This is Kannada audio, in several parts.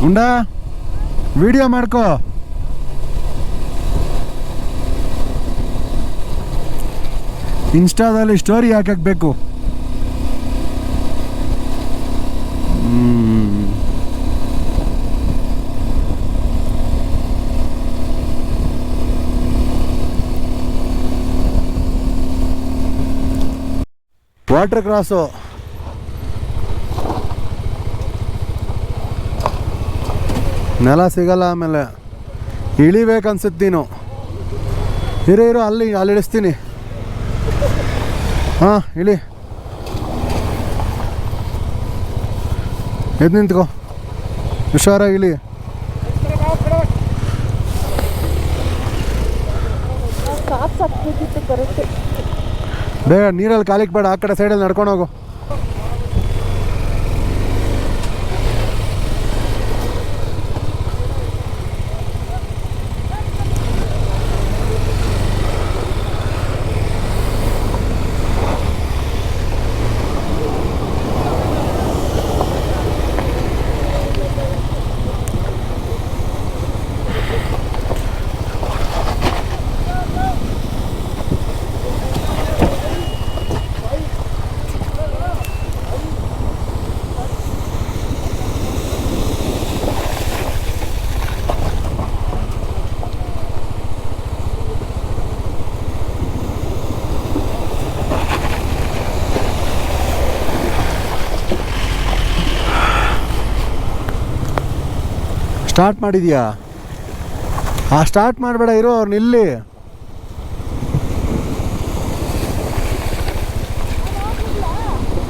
ಉಂಡ ವಿಡಿಯೋ ಮಾಡ್ಕೋ. ಇನ್ಸ್ಟಾದಲ್ಲಿ ಸ್ಟೋರಿ ಹಾಕಬೇಕು. Water cross. ನೆಲ ಸಿಗಲ್ಲ, ಆಮೇಲೆ ಇಳಿಬೇಕನ್ಸುತ್ತೆ ನೀನು. ಇರು ಅಲ್ಲಿ ಇಳಿಸ್ತೀನಿ. ಹಾಂ ಇಳಿ, ಎದ್ದು ನಿಂತ್ಕೋ, ಹುಷಾರಾಗಿ ಇಳಿ. ಬೇಗ ನೀರಲ್ಲಿ ಕಾಲಿಗೆ ಬೇಡ, ಆ ಕಡೆ ಸೈಡಲ್ಲಿ ನಡ್ಕೊಂಡು ಹೋಗು. ಸ್ಟಾರ್ಟ್ ಮಾಡಿದ್ಯಾ? ಸ್ಟಾರ್ಟ್ ಮಾಡಬೇಡ, ಇರೋ, ಅವ್ರು ನಿಲ್ಲಿ.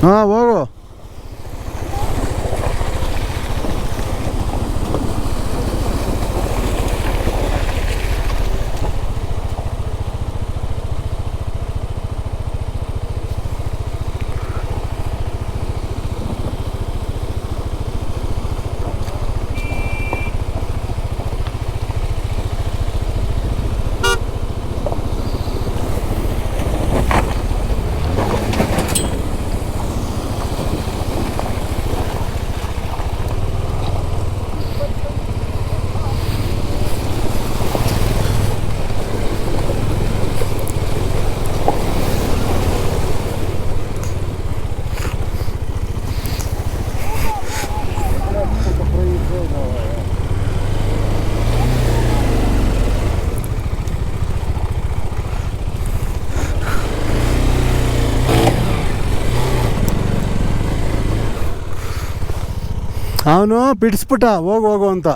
ಹಾಂ ಹೋಗು. ಅವನು ಬಿಡಿಸ್ಬಿಟ್ಟ, ಹೋಗು ಅಂತ.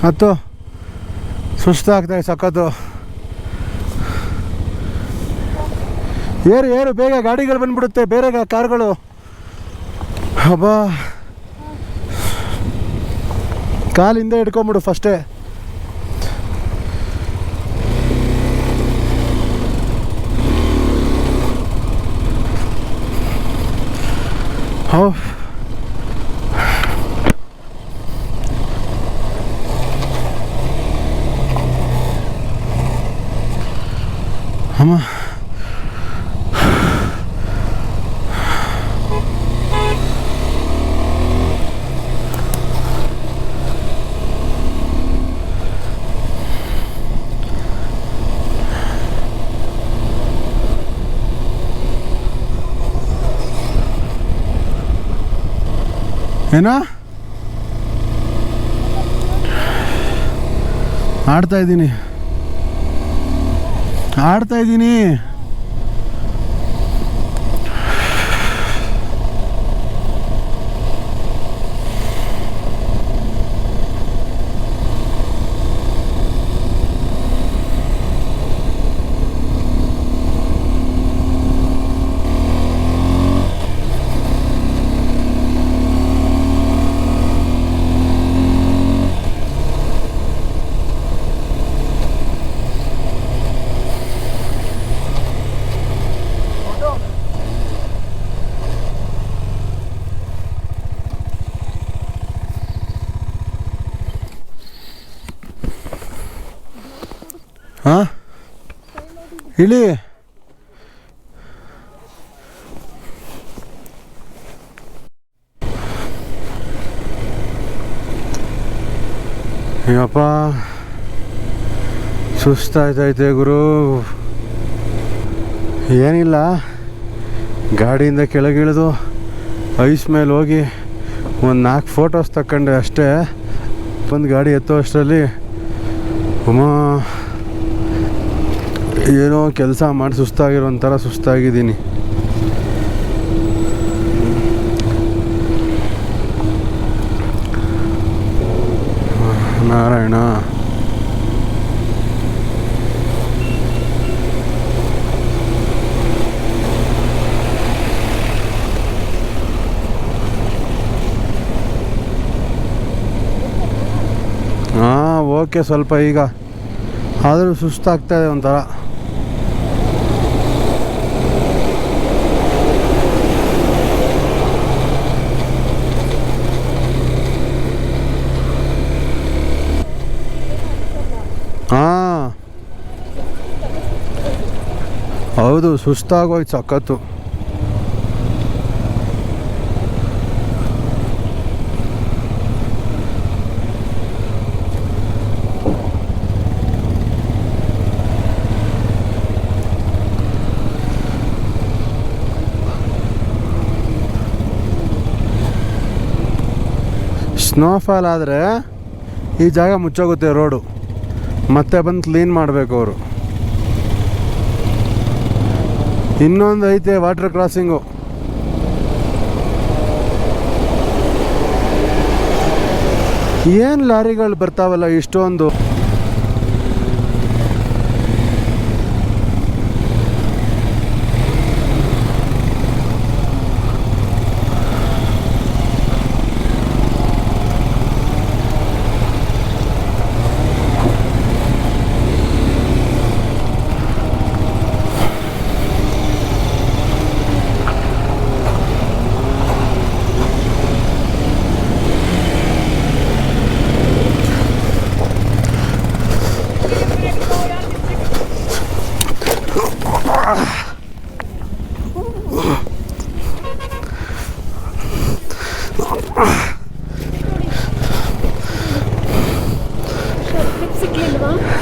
ಹತ್ತು ಸುಸ್ತಾಗ್ತಾಯಿ ಸಖತ್ತು. ಏರು ಬೇಗ, ಗಾಡಿಗಳು ಬಂದ್ಬಿಡುತ್ತೆ, ಬೇರೆ ಕಾರ್ಗಳು. ಹಬ್ಬ, ಕಾಲಿಂದ ಹಿಡ್ಕೊಂಬಿಡು ಫಸ್ಟೇ. ಹೌ ಅಮ್ಮ, ಏನೋ ಆಡ್ತಾ ಇದ್ದೀನಿ. ಹಾಂ ಇಳಿ. ಅಯ್ಯಪ್ಪ ಸುಸ್ತಾಯ್ತೈತೆ ಗುರು. ಏನಿಲ್ಲ, ಗಾಡಿಯಿಂದ ಕೆಳಗಿಳಿದು ಐಸ್ ಮೇಲೆ ಹೋಗಿ ಒಂದು 4 ಫೋಟೋಸ್ ತಗೊಂಡೆ ಅಷ್ಟೇ. ಒಂದು ಗಾಡಿ ಎತ್ತೋ ಅಷ್ಟರಲ್ಲಿ ಏನೋ ಕೆಲಸ ಮಾಡಿ ಸುಸ್ತಾಗಿರೋ ಒಂಥರ ಸುಸ್ತಾಗಿದ್ದೀನಿ. ನಾರಾಯಣ. ಹಾಂ ಓಕೆ, ಸ್ವಲ್ಪ ಈಗ ಆದರೂ ಸುಸ್ತಾಗ್ತಾಯಿದೆ ಒಂಥರ. ಹಾಂ ಹೌದು, ಸುಸ್ತಾಗೋಯ್ತು ಸಖತ್ತು. ಸ್ನೋಫಾಲ್ ಆದರೆ ಈ ಜಾಗ ಮುಚ್ಚೋಗುತ್ತೆ ರೋಡು, ಮತ್ತೆ ಬಂದು ಕ್ಲೀನ್ ಮಾಡಬೇಕು ಅವರು. ಇನ್ನೊಂದು ಐತೆ ವಾಟರ್ ಕ್ರಾಸಿಂಗು. ಏನು ಲಾರಿಗಳು ಬರ್ತಾವಲ್ಲ ಇಷ್ಟೊಂದು.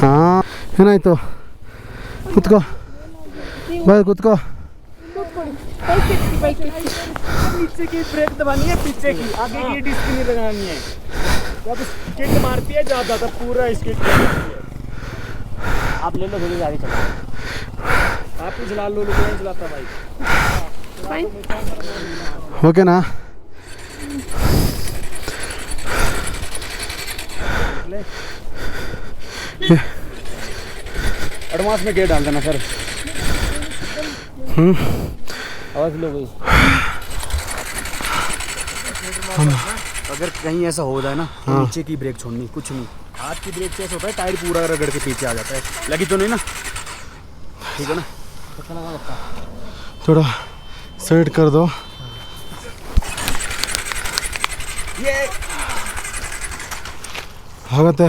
ಹಾಂ ಏನಾಯಿತು? ಕುತ್ಕೋ, ಬಾಯ್ ಕುತ್ಕೋ. पीछे की ब्रेक दबानी है, पीछे की, आगे की डिस्क नहीं लगानी है। जब किक मारती है ज़्यादा तो पूरा स्किट करती है। आप ले लो, थोड़ी आगे चलो, आप ही चला लो, मैं चलाता भाई। ओकेना? एडवांस में गेट डाल देना सर। आवाज़ लो भाई। अगर कहीं ऐसा हो जाए ना तो नीचे की ब्रेक छोड़नी, कुछ नहीं। हाथ की ब्रेक से ऐसा होता है टायर पूरा रगड़ के पीछे आ जाता है। लगी तो नहीं ना? ठीक है ना? थोड़ा साइड कर दो। ये आगते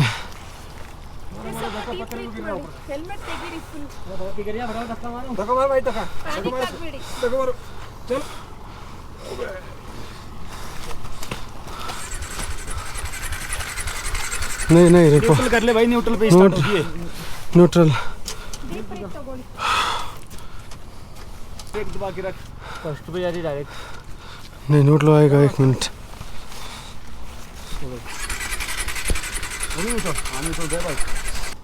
ಹೆಲ್ಮೆಟ್ ತೆಗೀರಿ ಫುಲ್. धक्का मारो भाई, धक्का ಆಗ್ಬೇಡಿ. मारो, चलो। नहीं नहीं रुको, न्यूट्रल कर ले भाई, न्यूट्रल पे स्टार्ट होगी। न्यूट्रल ಡೀಪ್ ಬ್ರೇಕ್ ತಗೊಳ್ಳಿ. ब्रेक दबा के रख, फर्स्ट पे जा रही डायरेक्ट। नहीं, न्यूट्रल आएगा 1 मिनट। न्यूट्रल दे भाई।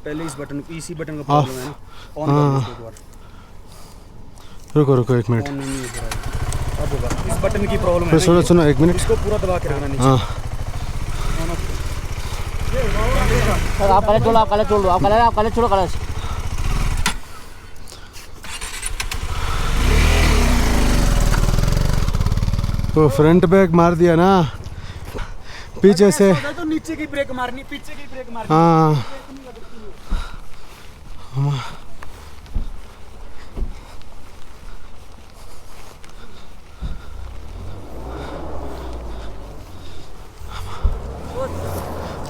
पहले इस बटन, इसी बटन का प्रॉब्लम है ना, ऑन कर दो एक बार। रुको रुको 1 मिनट, ऑन नहीं हो रहा है, अब होगा। इस बटन की प्रॉब्लम है फिर ना, सुनो सुनो 1 मिनट। इसको पूरा दबा के रखना नीचे। हाँ सर आप कलर छोड़ो, आप कलर छोड़ दो, आप कलर छोड़ो, कलर। तो फ्रंट ब्रेक मार दिया ना, पीछे से। तो नीचे की ब्रेक मारनी, पीछे की ब्रेक मारनी। हाँ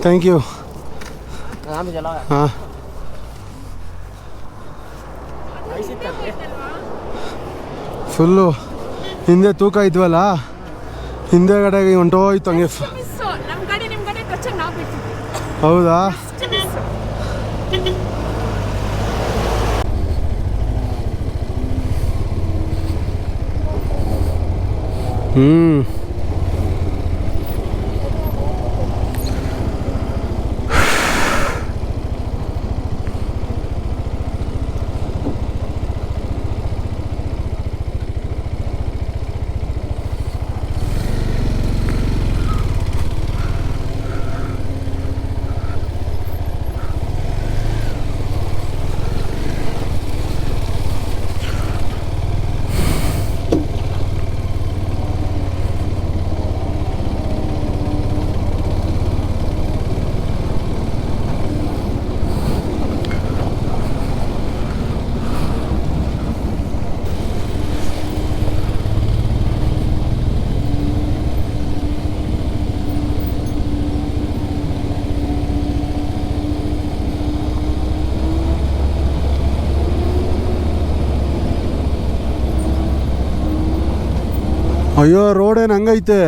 थैंक यू। आराम से चलाओ। हाँ ಫುಲ್ಲು ಹಿಂದೆ ತೂಕ ಇದ್ವಲ್ಲ, ಹಿಂದೆಗಡೆಗೆ ಹೊಂಟೋಯ್ತು ಹಂಗೆ. ನಮ್ಮ ಗಾಡಿ ನಿಮ್ಮ ಗಾಡಿ ಟಚ್ ನಾವು ಬಿಟ್ಟಿದ್ವಿ. ಹೌದಾ? ಅಯ್ಯೋ, ರೋಡ್ ಏನು ಹಂಗೈತೆ?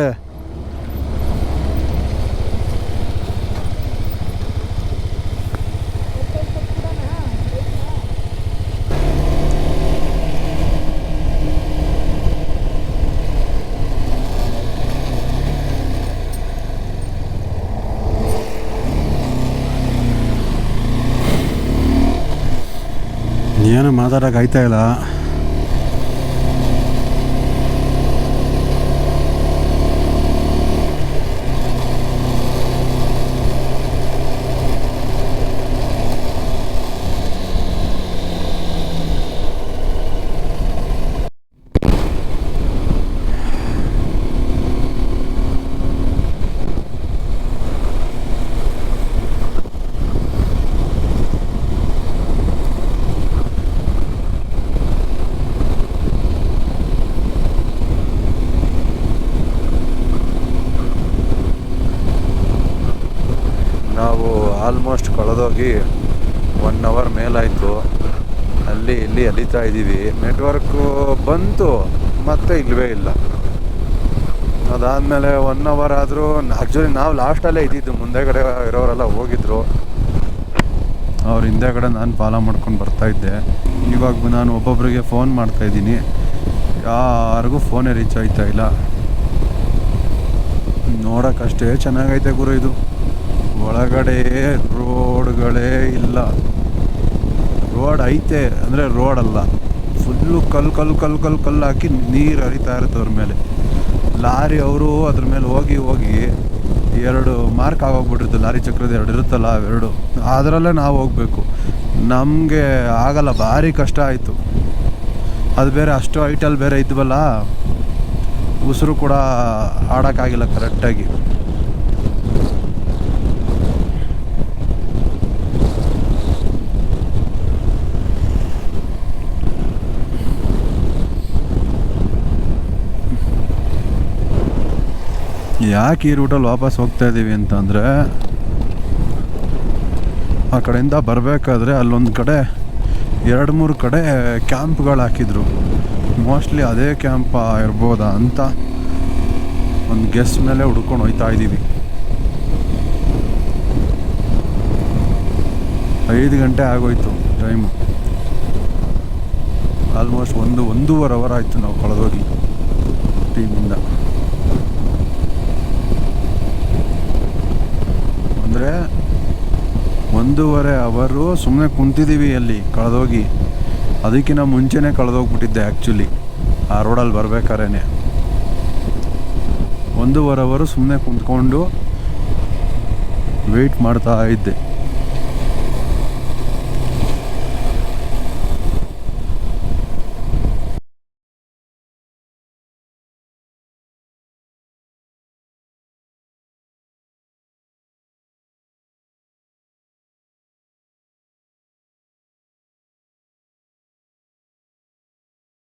ಏನು ಮಾತಾಡೋಕೆ ಆಯ್ತಾ ಇಲ್ಲ. ನಾವು ಆಲ್ಮೋಸ್ಟ್ ಕಳೆದೋಗಿ 1 ಅವರ್ ಮೇಲಾಯಿತು. ಅಲ್ಲಿ ಇಲ್ಲಿ ಅಲಿತಾ ಇದ್ದೀವಿ. ನೆಟ್ವರ್ಕು ಬಂತು, ಮತ್ತೆ ಇಲ್ಲವೇ ಇಲ್ಲ. ಅದಾದಮೇಲೆ 1 ಅವರ್ ಆದರೂ ಆ್ಯಕ್ಚುಲಿ ನಾವು ಲಾಸ್ಟಲ್ಲೇ ಇದ್ದಿದ್ದು. ಮುಂದೆಗಡೆ ಇರೋರೆಲ್ಲ ಹೋಗಿದ್ರು. ಅವ್ರ ಹಿಂದೆಗಡೆ ನಾನು ಫಾಲೋ ಮಾಡ್ಕೊಂಡು ಬರ್ತಾಯಿದ್ದೆ. ಇವಾಗ ನಾನು ಒಬ್ಬೊಬ್ಬರಿಗೆ ಫೋನ್ ಮಾಡ್ತಾಯಿದ್ದೀನಿ, ಯಾರಿಗೂ ಫೋನೇ ರೀಚ್ ಆಯ್ತಾ ಇಲ್ಲ. ನೋಡೋಕ್ಕಷ್ಟೇ ಚೆನ್ನಾಗೈತೆ ಗುರು ಇದು. ಒಳಗಡೆ ರೋಡ್ಗಳೇ ಇಲ್ಲ. ರೋಡ್ ಐತೆ ಅಂದರೆ ರೋಡಲ್ಲ, ಫುಲ್ಲು ಕಲ್ಲು ಹಾಕಿ ನೀರು ಹರಿತಾ ಇರುತ್ತೆ ಅವ್ರ ಮೇಲೆ. ಲಾರಿ ಅವರು ಅದ್ರ ಮೇಲೆ ಹೋಗಿ 2 ಮಾರ್ಕ್ ಆಗೋಗ್ಬಿಟ್ಟಿರುತ್ತೆ. ಲಾರಿ ಚಕ್ರದ 2 ಇರುತ್ತಲ್ಲ, ಅವೆರಡು ಅದರಲ್ಲೇ ನಾವು ಹೋಗಬೇಕು. ನಮಗೆ ಆಗಲ್ಲ, ಭಾರಿ ಕಷ್ಟ ಆಯಿತು. ಅದು ಬೇರೆ ಅಷ್ಟು ಹೈಟಲ್ಲಿ ಬೇರೆ ಇದ್ವಲ್ಲ, ಉಸಿರು ಕೂಡ ಆಡೋಕ್ಕಾಗಿಲ್ಲ ಕರೆಕ್ಟಾಗಿ. ಯಾಕೆ ಈ ರೂಟಲ್ಲಿ ವಾಪಸ್ ಹೋಗ್ತಾ ಇದ್ದೀವಿ ಅಂತಂದರೆ, ಆ ಕಡೆಯಿಂದ ಬರಬೇಕಾದ್ರೆ ಅಲ್ಲೊಂದು ಕಡೆ 2-3 ಕಡೆ ಕ್ಯಾಂಪ್ಗಳು ಹಾಕಿದ್ರು. ಮೋಸ್ಟ್ಲಿ ಅದೇ ಕ್ಯಾಂಪ್ ಇರ್ಬೋದಾ ಅಂತ ಒಂದು ಗೆಸ್ ಮೇಲೆ ಹುಡ್ಕೊಂಡು ಹೋಗ್ತಾ ಇದ್ದೀವಿ. 5 ಗಂಟೆ ಆಗೋಯ್ತು ಟೈಮು. ಆಲ್ಮೋಸ್ಟ್ 1-1.5 ಅವರ್ ಆಯಿತು ನಾವು ಕಳೆದೋಗಿ ಟೀಮಿಂದ. ಅಂದರೆ 1.5 ಅವರು ಸುಮ್ಮನೆ ಕುಂತಿದ್ದೀವಿ ಅಲ್ಲಿ ಕಳೆದೋಗಿ. ಅದಕ್ಕಿಂತ ಮುಂಚೆನೇ ಕಳೆದೋಗ್ಬಿಟ್ಟಿದ್ದೆ ಆ್ಯಕ್ಚುಲಿ, ಆ ರೋಡಲ್ಲಿ ಬರ್ಬೇಕಾದ್ರೆ. 1.5 ಅವರು ಸುಮ್ಮನೆ ಕುಂತ್ಕೊಂಡು ವೆಯ್ಟ್ ಮಾಡ್ತಾ ಇದ್ದೆ.